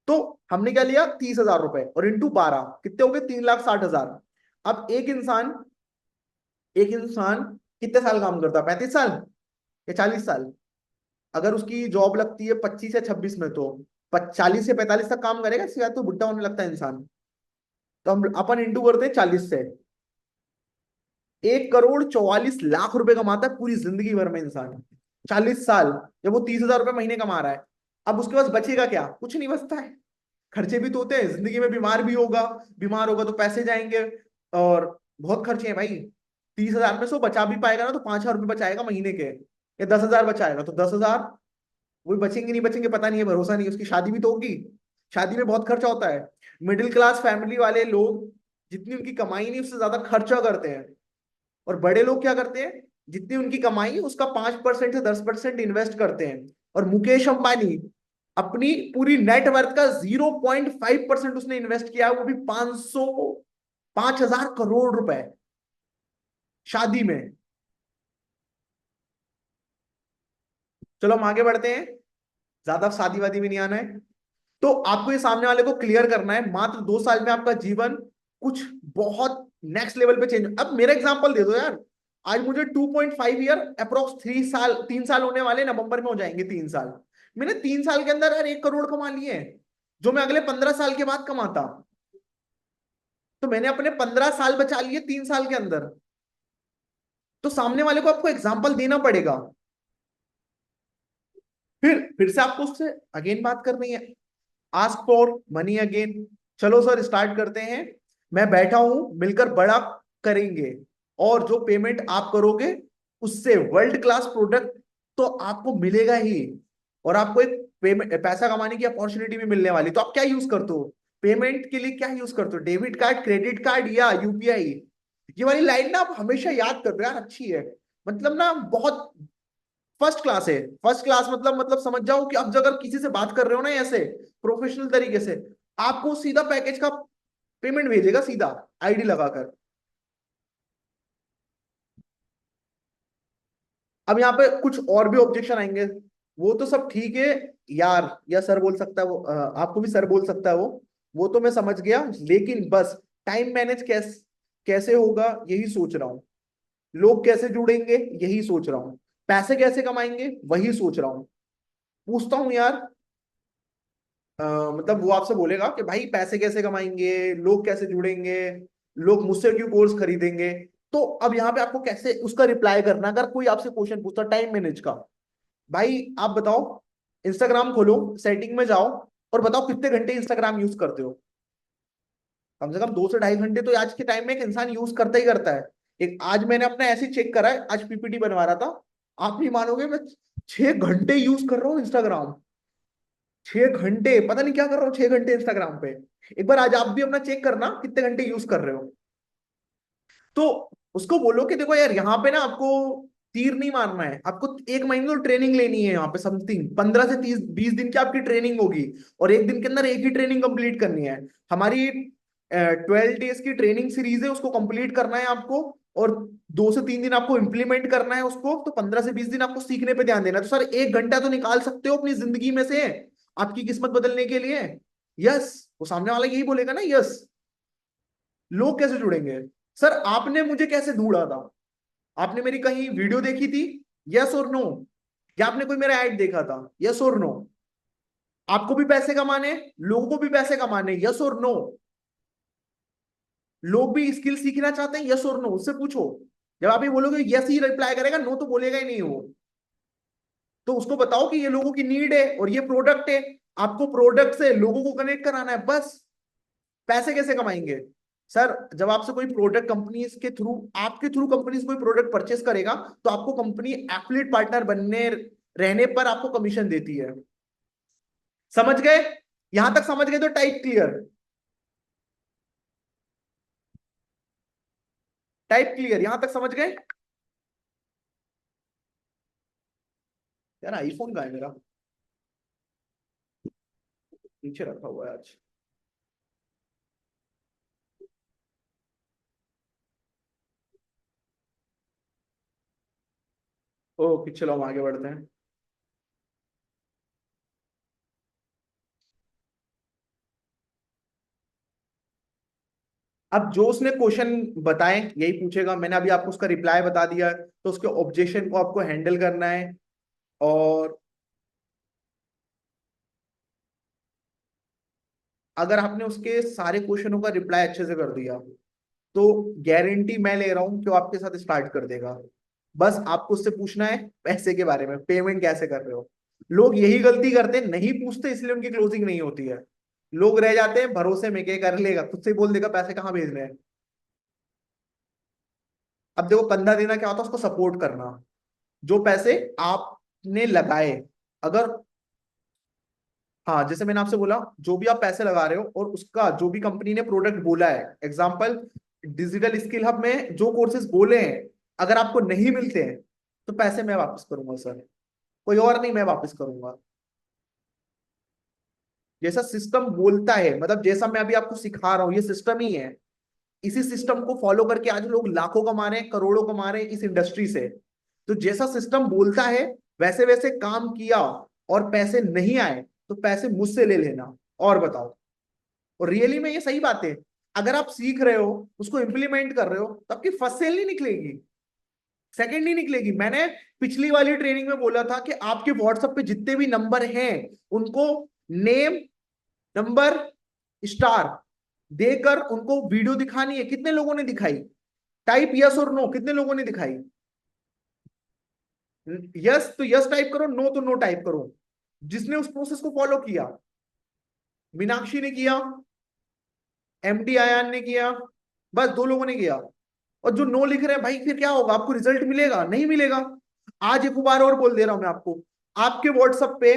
तो हमने क्या लिया? 30 हजार रुपए, और इंटू 12 कितने हो गए? 3,60,000। अब एक इंसान कितने साल काम करता है? 35 साल या 40 साल? अगर उसकी जॉब लगती है 25 या 26 में, तो 40 से 45 तक काम करेगा, इसके बाद तो बुढ़ा होने लगता है इंसान। तो हम अपन इंटू करते हैं 40 से। 1 करोड़ 44 लाख रुपए कमाता है पूरी जिंदगी भर में इंसान, 40 साल। जब वो 30 हजार रुपए महीने कमा रहा है, अब उसके पास बचेगा क्या? कुछ नहीं बचता है। खर्चे भी तो होते हैं जिंदगी में, बीमार भी होगा, बीमार होगा तो पैसे जाएंगे, और बहुत खर्चे हैं भाई। 30 हजार में से वो बचा भी पाएगा ना तो 5,000 रुपये बचाएगा महीने के, या 10 हजार बचाएगा तो 10 हजार। वो भी बचेंगे नहीं बचेंगे पता नहीं है, भरोसा नहीं, उसकी शादी भी तो होगी, शादी में बहुत खर्चा होता है। मिडिल क्लास फैमिली वाले लोग जितनी उनकी कमाई नहीं उससे ज्यादा खर्चा करते हैं। और बड़े लोग क्या करते हैं? जितनी उनकी कमाई उसका 5% से 10% इन्वेस्ट करते हैं। और मुकेश अंबानी अपनी पूरी नेटवर्थ का 0.5% उसने इन्वेस्ट किया, वो भी 5,000 करोड़ रुपए शादी में। चलो हम आगे बढ़ते हैं, ज्यादा शादी वादी में नहीं आना है। तो आपको ये सामने वाले को क्लियर करना है, मात्र 2 साल में आपका जीवन कुछ बहुत नेक्स्ट लेवल पे चेंज। अब मेरा एग्जांपल दे दो यार, आज मुझे 2.5 ईयर अप्रोक्स 3 साल, 3 साल होने वाले, नवंबर में हो जाएंगे 3 साल। मैंने 3 साल के अंदर यार 1 करोड़ कमा लिए हैं, जो मैं अगले 15 साल के बाद कमाता। तो मैंने अपने 15 साल बचा लिए 3 साल के अंदर। तो सामने वाले को आपको एग्जाम्पल देना पड़ेगा। फिर से आपको उससे अगेन बात करनी है, आस्क फॉर मनी अगेन। चलो सर स्टार्ट करते हैं, मैं बैठा हूं, मिलकर बड़ा करेंगे। और जो पेमेंट आप करोगे उससे वर्ल्ड क्लास प्रोडक्ट तो आपको मिलेगा ही, और आपको एक पेमेंट पैसा कमाने की अपॉर्चुनिटी भी मिलने वाली। तो आप क्या यूज करते हो? पेमेंट के लिए क्या यूज करते हो, डेबिट कार्ड, क्रेडिट कार्ड या यूपीआई? ये वाली लाइन ना आप हमेशा याद कर दो यार, अच्छी है। मतलब ना बहुत फर्स्ट क्लास है। फर्स्ट क्लास मतलब समझ जाओ कि अब अगर किसी से बात कर रहे हो ना ऐसे प्रोफेशनल तरीके से, आपको सीधा पैकेज का पेमेंट भेजेगा सीधा, आईडी लगाकर। अब यहाँ पे कुछ और भी ऑब्जेक्शन आएंगे, वो तो सब ठीक है यार, या सर बोल सकता है वो, आपको भी सर बोल सकता है वो तो मैं समझ गया, लेकिन बस टाइम मैनेज कैसे होगा यही सोच रहा हूँ। लोग कैसे जुड़ेंगे यही सोच रहा हूँ। पैसे कैसे कमाएंगे वही सोच रहा हूँ। पूछता हूँ यार, मतलब वो आपसे बोलेगा कि भाई पैसे कैसे कमाएंगे, लोग कैसे जुड़ेंगे, लोग मुझसे क्यों कोर्स खरीदेंगे। तो अब यहाँ पे आपको कैसे उसका रिप्लाई करना, अगर कोई आपसे क्वेश्चन पूछता टाइम मैनेज का, भाई आप बताओ, इंस्टाग्राम खोलो, सेटिंग में जाओ और बताओ कितने घंटे इंस्टाग्राम यूज करते हो। कम से कम 2 से ढाई घंटे तो आज के टाइम में एक इंसान यूज करता ही करता है। एक आज मैंने अपना ऐसे चेक करा है, आज पीपीटी बनवा रहा था, आप नहीं मानोगे मैं 6 घंटे यूज कर रहा हूँ इंस्टाग्राम। 6 घंटे, पता नहीं क्या कर रहा हूँ 6 घंटे इंस्टाग्राम पे। एक बार आज आप भी अपना चेक करना कितने घंटे यूज कर रहे हो। तो उसको बोलो कि देखो यार, यहाँ पे ना आपको तीर नहीं मारना है, आपको 1 महीने तो ट्रेनिंग लेनी है यहाँ पे, समथिंग 15 से 20 दिन की आपकी ट्रेनिंग होगी, और एक दिन के अंदर एक ही ट्रेनिंग कंप्लीट करनी है। हमारी 12 डेज की ट्रेनिंग सीरीज है, उसको कंप्लीट करना है आपको, और 2 से 3 दिन आपको इंप्लीमेंट करना है उसको, तो 15 से 20 दिन आपको सीखने पे ध्यान देना है। तो सर 1 घंटा तो निकाल सकते हो अपनी जिंदगी में से आपकी किस्मत बदलने के लिए। यस, वो सामने वाला यही बोलेगा ना, यस। लोग कैसे जुड़ेंगे? सर आपने मुझे कैसे ढूंढा था? आपने मेरी कहीं वीडियो देखी थी? यस और नो? या आपने कोई मेरा ऐड देखा था? यस और नो? आपको भी पैसे कमाने, लोगों को भी पैसे कमाने, यस और नो? लोग भी स्किल सीखना चाहते हैं, यस और नो? उससे पूछो। जब आप ये बोलोगे यस ही रिप्लाई करेगा, नो तो बोलेगा ही नहीं वो। तो उसको बताओ कि ये लोगों की नीड है और ये प्रोडक्ट है, आपको प्रोडक्ट से लोगों को कनेक्ट कराना है बस। पैसे कैसे कमाएंगे? सर जब आपसे कोई प्रोडक्ट कंपनीज के थ्रू, आपके थ्रू कंपनीज कोई प्रोडक्ट परचेस करेगा, तो आपको कंपनी एफिलिएट पार्टनर बनने रहने पर आपको कमीशन देती है। समझ गए? यहां तक समझ गए तो टाइप क्लियर। टाइप क्लियर, यहां तक समझ गए? यार आईफोन का है मेरा, नीचे रखा हुआ है आज। ओके चलो हम आगे बढ़ते हैं। अब जो उसने क्वेश्चन बताए यही पूछेगा, मैंने अभी आपको उसका रिप्लाई बता दिया है, तो उसके ऑब्जेक्शन को आपको हैंडल करना है। और अगर आपने उसके सारे क्वेश्चनों का रिप्लाई अच्छे से कर दिया, तो गारंटी मैं ले रहा हूं कि वो आपके साथ स्टार्ट कर देगा। बस आपको उससे पूछना है पैसे के बारे में, पेमेंट कैसे कर रहे हो। लोग यही गलती करते हैं, नहीं पूछते इसलिए उनकी क्लोजिंग नहीं होती है। लोग रह जाते हैं भरोसे में कि कर लेगा, खुद से ही बोल देगा पैसे कहाँ भेजने हैं। अब देखो, कंधा देना क्या होता है? उसको सपोर्ट करना। जो पैसे आपने लगाए, अगर, हाँ जैसे मैंने आपसे बोला, जो भी आप पैसे लगा रहे हो और उसका जो भी कंपनी ने प्रोडक्ट बोला है, एग्जांपल डिजिटल स्किल हब में जो कोर्सेज बोले हैं, अगर आपको नहीं मिलते हैं तो पैसे मैं वापस करूंगा सर, कोई और नहीं, मैं वापस करूंगा। जैसा सिस्टम बोलता है, मतलब जैसा मैं अभी आपको सिखा रहा हूँ ये सिस्टम ही है। इसी सिस्टम को फॉलो करके आज लोग लाखों कमा रहे हैं, करोड़ों कमा रहे हैं इस इंडस्ट्री से। तो जैसा सिस्टम बोलता है वैसे वैसे काम किया और पैसे नहीं आए, तो पैसे मुझसे ले लेना। और बताओ, और रियली में ये सही बात है। अगर आप सीख रहे हो, उसको इंप्लीमेंट कर रहे हो, तो आपकी फर्स्ट सेल नहीं निकलेगी, सेकंड नहीं निकलेगी। मैंने पिछली वाली ट्रेनिंग में बोला था कि आपके व्हाट्सएप पे जितने भी नंबर हैं उनको नेम, नंबर, स्टार देकर उनको वीडियो दिखानी है। कितने लोगों ने दिखाई? टाइप यस और नो, कितने लोगों ने दिखाई? यस तो यस टाइप करो, नो तो नो टाइप करो। जिसने उस प्रोसेस को फॉलो किया, मीनाक्षी ने किया, एमडी आयान ने किया, बस 2 लोगों ने किया। और जो नो लिख रहे हैं भाई, फिर क्या होगा? आपको रिजल्ट मिलेगा? नहीं मिलेगा। आज एक बार और बोल दे रहा हूं मैं आपको, आपके व्हाट्सएप पे,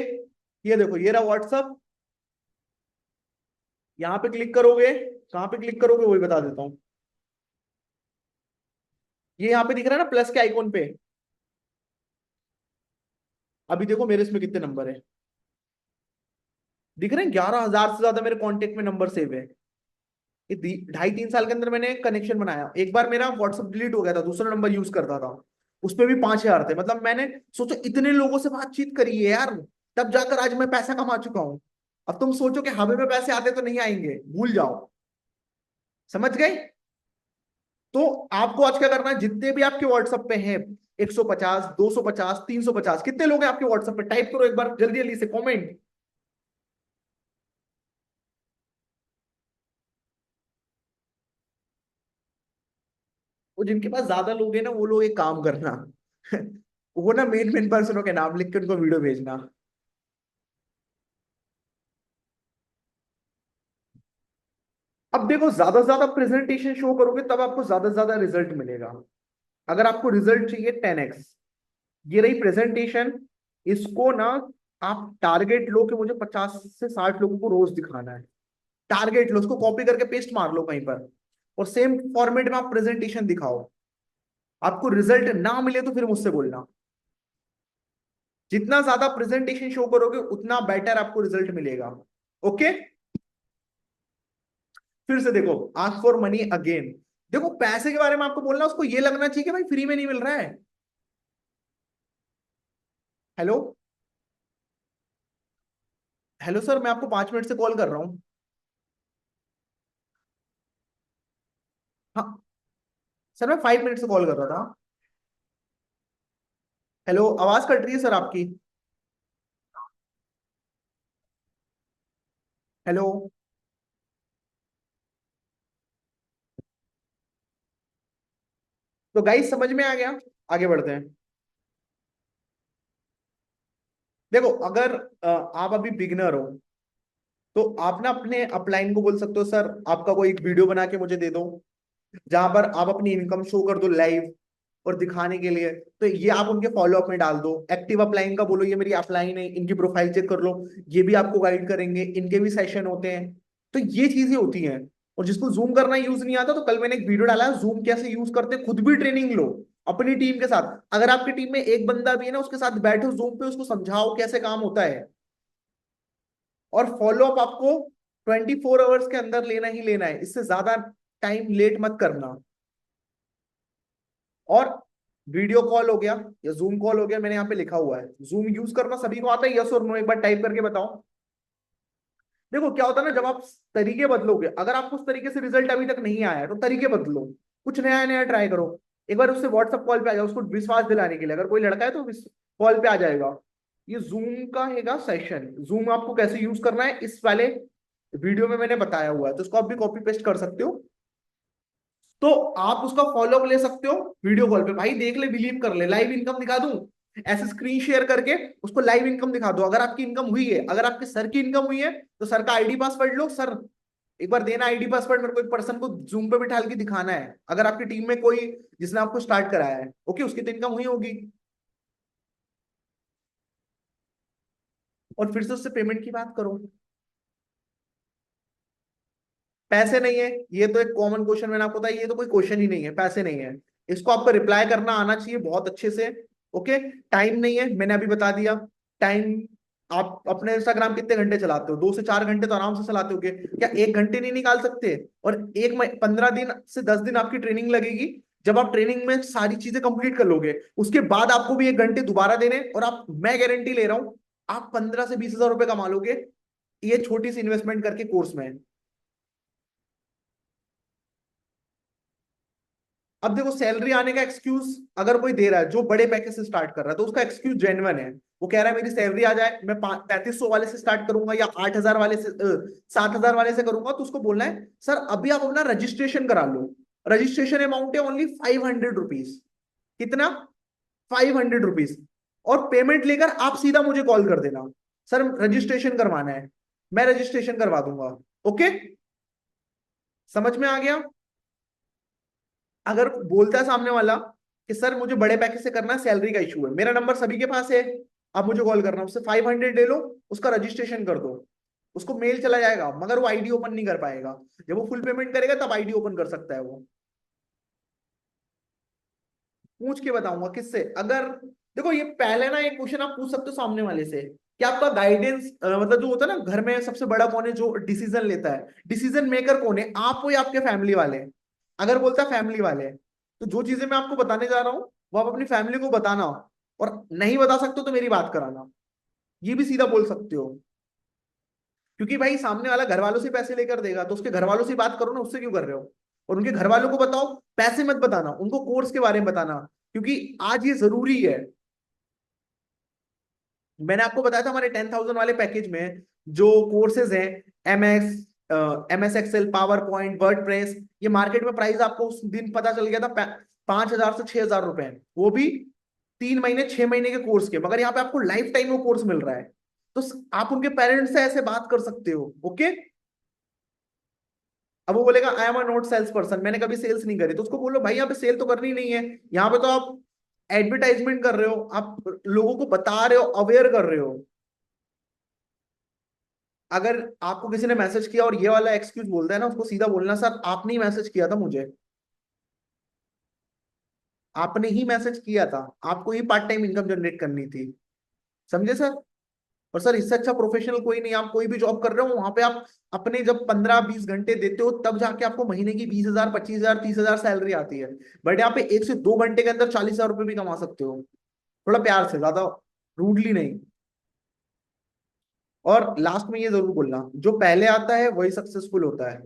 ये देखो ये रहा व्हाट्सएप, यहाँ पे क्लिक करोगे, कहाँ पे क्लिक करोगे वही बता देता हूँ। ये यहाँ पे दिख रहा है ना प्लस के आइकॉन पे। अभी देखो मेरे इसमें कितने नंबर है, दिख रहे हैं? 11,000 से ज्यादा मेरे कांटेक्ट में नंबर सेव है। ये 2.5-3 साल के अंदर मैंने कनेक्शन बनाया। एक बार मेरा व्हाट्सअप डिलीट हो गया था, दूसरा नंबर यूज करता था, उसपे भी 5,000 थे। मतलब मैंने सोचो इतने लोगों से बातचीत करी है यार, तब जाकर आज मैं पैसा कमा चुका हूं। अब तुम सोचो कि हमें में पैसे आते तो नहीं आएंगे, भूल जाओ। समझ गए? तो आपको आज क्या करना है, जितने भी आपके व्हाट्सएप पे हैं, 150, 250, 350, कितने लोग हैं आपके व्हाट्सएप पे, टाइप करो एक बार जल्दी जल्दी से कमेंट। वो जिनके पास ज्यादा लोग हैं ना, वो लोग एक काम करना वो ना मेन मेन पर्सनों के नाम लिख के उनको वीडियो भेजना। अब देखो ज्यादा से ज्यादा प्रेजेंटेशन शो करोगे तब आपको ज्यादा से ज्यादा रिजल्ट मिलेगा। अगर आपको रिजल्ट चाहिए 10x, ये रही प्रेजेंटेशन। इसको ना आप टारगेट लो कि मुझे 50 से 60 लोगों को रोज दिखाना है। टारगेट लो, उसको कॉपी करके पेस्ट मार लो कहीं पर, और सेम फॉर्मेट में आप प्रेजेंटेशन दिखाओ। आपको रिजल्ट ना मिले तो फिर मुझसे बोलना। जितना ज्यादा प्रेजेंटेशन शो करोगे उतना बेटर आपको रिजल्ट मिलेगा। ओके? फिर से देखो, आस्क फॉर मनी अगेन। देखो पैसे के बारे में आपको बोलना, उसको ये लगना चाहिए कि भाई फ्री में नहीं मिल रहा है। हेलो, हेलो सर, मैं आपको 5 मिनट से कॉल कर रहा हूँ। हाँ सर, मैं 5 मिनट से कॉल कर रहा था। हेलो, आवाज कट रही है सर आपकी। हेलो। तो गाइस समझ में आ गया? आगे बढ़ते हैं। देखो अगर आप अभी बिगनर हो, तो आप ना अपने अपलाइन को बोल सकते हो, सर आपका कोई एक वीडियो बना के मुझे दे दो, जहां पर आप अपनी इनकम शो कर दो लाइव और दिखाने के लिए। तो ये आप उनके फॉलो अप में डाल दो। एक्टिव अपलाइन का बोलो, ये मेरी अपलाइन है, इनकी प्रोफाइल चेक कर लो, ये भी आपको गाइड करेंगे, इनके भी सेशन होते हैं। तो ये चीजें होती हैं। और जिसको जूम करना यूज नहीं आता, तो कल मैंने एक वीडियो डाला है जूम कैसे यूज करते, खुद भी ट्रेनिंग लो अपनी टीम के साथ। अगर आपकी टीम में एक बंदा भी है ना, उसके साथ बैठो जूम पे, उसको समझाओ कैसे काम होता है। और फॉलो अप आपको 24 आवर्स के अंदर लेना ही लेना है, इससे ज्यादा टाइम लेट मत करना। और वीडियो कॉल हो गया या जूम कॉल हो गया, मैंने यहाँ पे लिखा हुआ है, जूम यूज करना सभी को आता है, यस और नो एक बार टाइप करके बताओ। देखो क्या होता है ना, जब आप तरीके बदलोगे, अगर आपको उस तरीके से रिजल्ट अभी तक नहीं आया है तो तरीके बदलो, कुछ नया नया ट्राई करो। एक बार उससे व्हाट्सएप कॉल पे आ जाओ, उसको विश्वास दिलाने के लिए। अगर कोई लड़का है तो कॉल पे आ जाएगा। ये जूम का हैगा सेशन, जूम आपको कैसे यूज करना है इस वाले वीडियो में मैंने बताया हुआ है, तो उसको आप भी कॉपी पेस्ट कर सकते हो। तो आप उसका फॉलोअप ले सकते हो वीडियो कॉल पे, भाई देख ले, बिलीव कर ले, लाइव इनकम दिखा दूं, ऐसे स्क्रीन शेयर करके उसको लाइव इनकम दिखा दो। अगर आपकी इनकम हुई है, अगर आपके सर की इनकम हुई है, तो सर का आईडी पासवर्ड लो, सर एक बार देना आईडी पासवर्ड, मेरे को एक पर्सन को जूम पे बिठा के दिखाना है। अगर आपकी टीम में कोई जिसने आपको स्टार्ट कराया है, ओके, उसकी तो इनकम हुई होगी। और फिर से उससे पेमेंट की बात करो। पैसे नहीं है, ये तो एक कॉमन क्वेश्चन मैंने आपको बताया, ये तो कोई क्वेश्चन ही नहीं है, पैसे नहीं है। इसको आपको रिप्लाई करना आना चाहिए बहुत अच्छे से। ओके? टाइम नहीं है, मैंने अभी बता दिया। टाइम, आप अपने इंस्टाग्राम कितने घंटे चलाते हो? 2 से 4 घंटे तो आराम से चलाते हो, क्या 1 घंटे नहीं निकाल सकते? और 15 दिन से 10 दिन आपकी ट्रेनिंग लगेगी। जब आप ट्रेनिंग में सारी चीजें कंप्लीट कर लोगे, उसके बाद आपको भी 1 घंटे दोबारा देने, और आप, मैं गारंटी ले रहा हूं, आप 15 से 20 हजार रुपए कमा लोगे ये छोटी सी इन्वेस्टमेंट करके कोर्स में। अब देखो सैलरी आने का एक्सक्यूज अगर कोई दे रहा है जो बड़े पैकेज से स्टार्ट कर रहा है, तो उसका एक्सक्यूज जेन्युइन है। वो कह रहा है मेरी सैलरी आ जाए, मैं 3500 वाले से स्टार्ट करूंगा या 8,000 वाले से, 7,000 वाले से करूंगा, तो उसको बोलना है सर अभी आप अपना रजिस्ट्रेशन करा लो। रजिस्ट्रेशन अमाउंट है ओनली 500 रुपीज। कितना? 500 रुपीज। और पेमेंट लेकर आप सीधा मुझे कॉल कर देना, सर रजिस्ट्रेशन करवाना है, मैं रजिस्ट्रेशन करवा दूंगा। ओके? समझ में आ गया? अगर बोलता है सामने वाला कि सर मुझे बड़े पैकेज से करना है, सैलरी का इशू है, मेरा नंबर सभी के पास है, आप मुझे कॉल करना, उससे 500 ले लो, उसका रजिस्ट्रेशन कर दो। उसको मेल चला जाएगा मगर वो आईडी ओपन नहीं कर पाएगा। जब वो फुल पेमेंट करेगा तब आईडी ओपन कर सकता है वो। पूछ के बताऊंगा किससे। अगर देखो ये पहले ना एक क्वेश्चन आप पूछ सकते हो सामने वाले से कि आपका गाइडेंस मतलब जो होता है ना घर में सबसे बड़ा कौन है जो डिसीजन लेता है, डिसीजन मेकर कौन है, आप हो या आपके फैमिली वाले। अगर बोलता है फैमिली वाले तो जो चीजें मैं आपको बताने जा रहा हूँ वो आप अपनी फैमिली को बताना, और नहीं बता सकते हो तो मेरी बात कराना, ये भी सीधा बोल सकते हो। क्योंकि भाई सामने वाला घर वालों से पैसे लेकर देगा तो उसके घर वालों से बात करो ना, उससे क्यों कर रहे हो। और उनके घर वालों को बताओ, पैसे मत बताना, उनको कोर्स के बारे में बताना, क्योंकि आज ये जरूरी है। मैंने आपको बताया था हमारे 10,000 वाले पैकेज में जो कोर्सेज हैं, MS MS Excel, PowerPoint, WordPress, ये मार्केट में प्राइस आपको उस दिन पता चल गया था 5,000 से 6,000 रुपए, वो भी 3 महीने 6 महीने के कोर्स के, मगर यहाँ पे आपको लाइफ टाइम वो कोर्स मिल रहा है। तो आप उनके पेरेंट्स से ऐसे बात कर सकते हो, ओके। अब वो बोलेगा I am a not sales person, मैंने कभी सेल्स नहीं करी, तो उसको बोलो भाई यहाँ पे सेल तो करनी नहीं है, यहाँ पे तो आप एडवर्टाइजमेंट कर रहे हो, आप लोगों को बता रहे हो, अवेयर कर रहे हो। अगर आपको किसी ने मैसेज किया और ये वाला एक्सक्यूज बोलता है ना, उसको सीधा बोलना सर आपने ही मैसेज किया था मुझे, आपने ही मैसेज किया था, आपको ही पार्ट टाइम इनकम जनरेट करनी थी, समझे सर। और सर इससे अच्छा प्रोफेशनल कोई नहीं, आप कोई भी जॉब कर रहे हो वहां पे आप अपने जब 15-20 घंटे देते हो तब जाके आपको महीने की 20,000 25,000 30,000 सैलरी आती है। बट यहाँ पे 1 से 2 घंटे के अंदर 40,000 रुपये भी कमा सकते हो, थोड़ा प्यार से, ज्यादा रूडली नहीं। और लास्ट में ये जरूर बोलना, जो पहले आता है वही सक्सेसफुल होता है,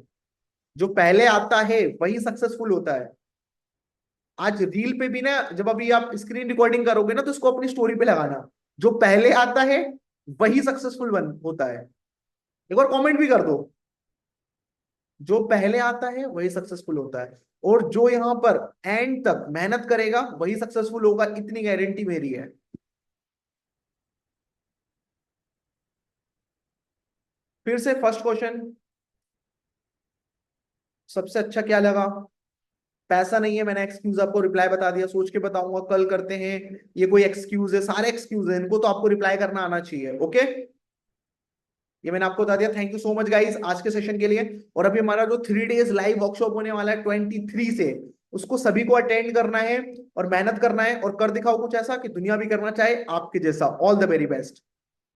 जो पहले आता है वही सक्सेसफुल होता है। आज रील पे भी ना जब अभी आप स्क्रीन रिकॉर्डिंग करोगे ना तो उसको अपनी स्टोरी पे लगाना, जो पहले आता है वही सक्सेसफुल बन होता है। एक और कमेंट भी कर दो, जो पहले आता है वही सक्सेसफुल होता है, और जो यहां पर एंड तक मेहनत करेगा वही सक्सेसफुल होगा, इतनी गारंटी मेरी है। फिर से फर्स्ट क्वेश्चन, सबसे अच्छा क्या लगा। पैसा नहीं है, मैंने एक्सक्यूज आपको रिप्लाई बता दिया, सोच के बताऊंगा, कल करते हैं। ये कोई एक्सक्यूज है, सारे एक्सक्यूज है, इनको तो आपको रिप्लाई करना आना चाहिए, ओके। ये मैंने आपको बता दिया। Thank you so much guys आज के सेशन के लिए। और अभी हमारा जो 3 डेज लाइव वर्कशॉप होने वाला है 23 से, उसको सभी को अटेंड करना है और मेहनत करना है और कर दिखाओ कुछ ऐसा कि दुनिया भी करना चाहे आपके जैसा। All the very best.